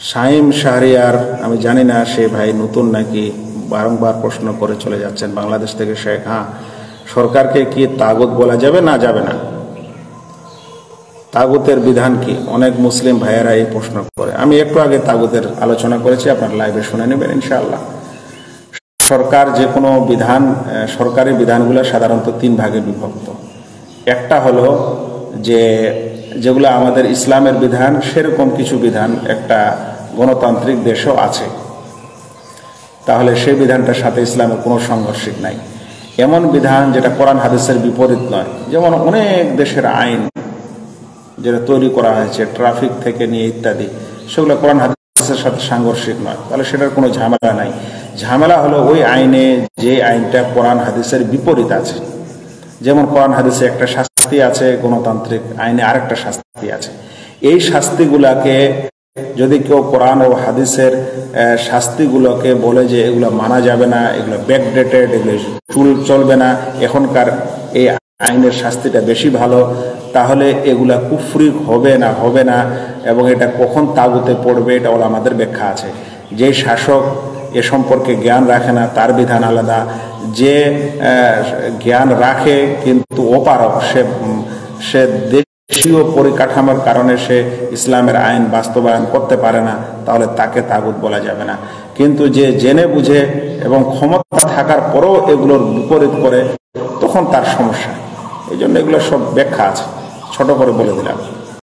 শাহিম শাহরিয়ার, আমি জানি না সে ভাই নতুন নাকি, বারংবার প্রশ্ন করে চলে যাচ্ছেন বাংলাদেশ থেকে। শেখ, হ্যাঁ, সরকারকে কি তাগুত বলা যাবে? না, যাবে না। তাগুতের বিধান কি? অনেক মুসলিম ভাইয়েরা এই প্রশ্ন করে। আমি একটু আগে তাগুতের আলোচনা করেছি, আপনার লাইভে শুনে নেবেন ইনশাআল্লাহ। সরকার যে কোনো বিধান, সরকারি বিধানগুলো সাধারণত তিন ভাগে বিভক্ত। একটা হলো যে যেগুলো আমাদের ইসলামের বিধান, সেরকম কিছু বিধান একটা গণতান্ত্রিক দেশও আছে, তাহলে সেই বিধানটার সাথে ইসলামের কোনো সাংঘর্ষিক নাই। এমন বিধান যেটা কোরআন হাদিসের বিপরীত নয়, যেমন অনেক দেশের আইন যেটা তৈরি করা হয়েছে ট্রাফিক থেকে নিয়ে ইত্যাদি, সেগুলো কোরআন হাদিসের সাথে সাংঘর্ষিক নয়, তাহলে সেটার কোনো ঝামেলা নাই। ঝামেলা হলো ওই আইনে যে আইনটা কোরআন হাদিসের বিপরীত আছে। যেমন কোরআন হাদিসে একটা শাস্তি আছে, গণতান্ত্রিক আইনে আরেকটা শাস্তি আছে। এই শাস্তিগুলাকে যদি কেউ কোরআন ও হাদিসের শাস্তিগুলোকে বলে যে এগুলো মানা যাবে না, এগুলো ব্যাকডেটেড, এগুলো চলবে না, এখনকার এই আইনের শাস্তিটা বেশি ভালো, তাহলে এগুলা কুফরি হবে না, এবং এটা কখন তাগুতে পড়বে এটা হলো আমাদের ব্যাখ্যা আছে। যে শাসক এ সম্পর্কে জ্ঞান রাখে না তার বিধান আলাদা, যে জ্ঞান রাখে কিন্তু অপারক, সে দেশীয় পরিকাঠামোর কারণে সে ইসলামের আইন বাস্তবায়ন করতে পারে না, তাহলে তাকে তাগুত বলা যাবে না। কিন্তু যে জেনে বুঝে এবং ক্ষমতা থাকার পরেও এগুলোর বিপরীত করে, তখন তার সমস্যা। এই জন্য এগুলো সব ব্যাখ্যা আছে, ছোট করে বলে দিলাম।